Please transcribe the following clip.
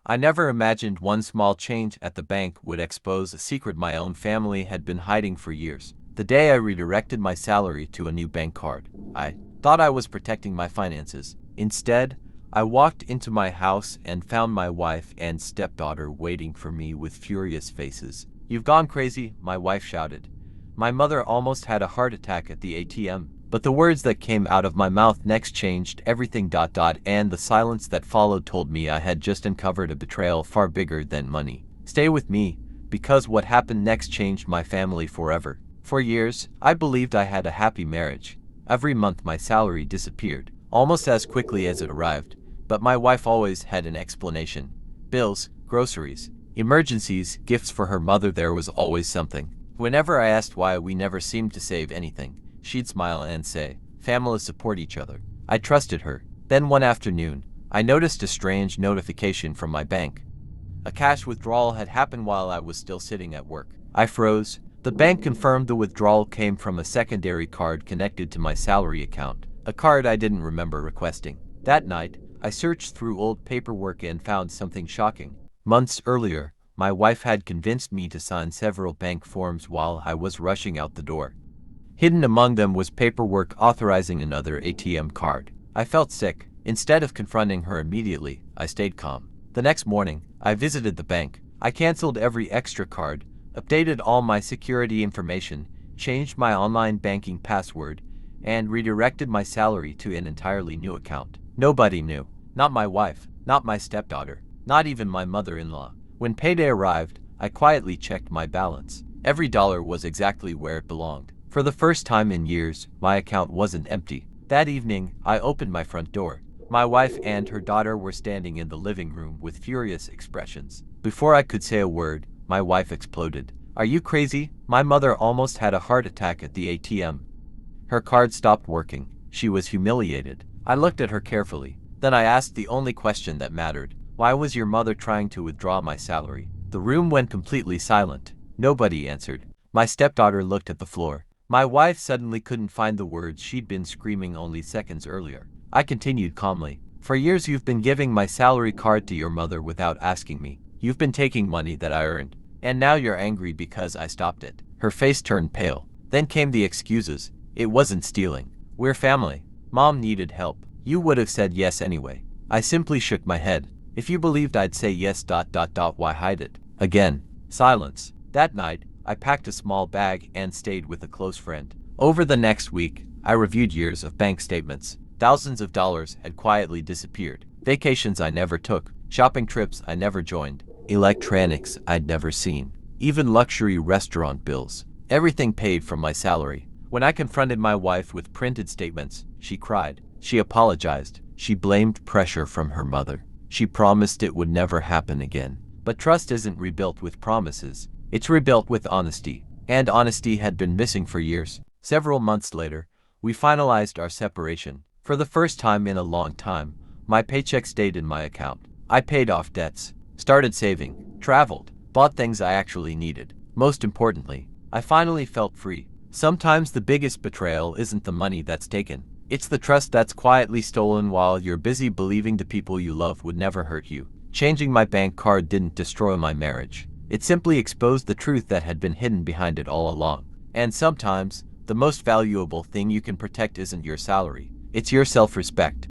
I never imagined one small change at the bank would expose a secret my own family had been hiding for years. The day I redirected my salary to a new bank card, I thought I was protecting my finances. Instead, I walked into my house and found my wife and stepdaughter waiting for me with furious faces. "You've gone crazy," my wife shouted. My mother almost had a heart attack at the ATM. But the words that came out of my mouth next changed everything. And the silence that followed told me I had just uncovered a betrayal far bigger than money. Stay with me, because what happened next changed my family forever. For years, I believed I had a happy marriage. Every month my salary disappeared, almost as quickly as it arrived. But my wife always had an explanation. Bills, groceries, emergencies, gifts for her mother, there was always something. Whenever I asked why we never seemed to save anything, she'd smile and say, "Families support each other." I trusted her. Then one afternoon, I noticed a strange notification from my bank. A cash withdrawal had happened while I was still sitting at work. I froze. The bank confirmed the withdrawal came from a secondary card connected to my salary account, a card I didn't remember requesting. That night, I searched through old paperwork and found something shocking. Months earlier, my wife had convinced me to sign several bank forms while I was rushing out the door. Hidden among them was paperwork authorizing another ATM card. I felt sick. Instead of confronting her immediately, I stayed calm. The next morning, I visited the bank. I canceled every extra card, updated all my security information, changed my online banking password, and redirected my salary to an entirely new account. Nobody knew. Not my wife, not my stepdaughter, not even my mother-in-law. When payday arrived, I quietly checked my balance. Every dollar was exactly where it belonged. For the first time in years, my account wasn't empty. That evening, I opened my front door. My wife and her daughter were standing in the living room with furious expressions. Before I could say a word, my wife exploded. "Are you crazy? My mother almost had a heart attack at the ATM. Her card stopped working." She was humiliated. I looked at her carefully. Then I asked the only question that mattered. "Why was your mother trying to withdraw my salary?" The room went completely silent. Nobody answered. My stepdaughter looked at the floor. My wife suddenly couldn't find the words she'd been screaming only seconds earlier. I continued calmly. "For years you've been giving my salary card to your mother without asking me. You've been taking money that I earned. And now you're angry because I stopped it." Her face turned pale. Then came the excuses. "It wasn't stealing. We're family. Mom needed help. You would have said yes anyway." I simply shook my head. "If you believed I'd say yes, why hide it?" Again, silence. That night, I packed a small bag and stayed with a close friend. Over the next week, I reviewed years of bank statements. Thousands of dollars had quietly disappeared. Vacations I never took, shopping trips I never joined, electronics I'd never seen, even luxury restaurant bills. Everything paid from my salary. When I confronted my wife with printed statements, she cried. She apologized. She blamed pressure from her mother. She promised it would never happen again. But trust isn't rebuilt with promises. It's rebuilt with honesty. And honesty had been missing for years. Several months later, we finalized our separation. For the first time in a long time, my paycheck stayed in my account. I paid off debts, started saving, traveled, bought things I actually needed. Most importantly, I finally felt free. Sometimes the biggest betrayal isn't the money that's taken. It's the trust that's quietly stolen while you're busy believing the people you love would never hurt you. Changing my bank card didn't destroy my marriage. It simply exposed the truth that had been hidden behind it all along. And sometimes, the most valuable thing you can protect isn't your salary. It's your self-respect.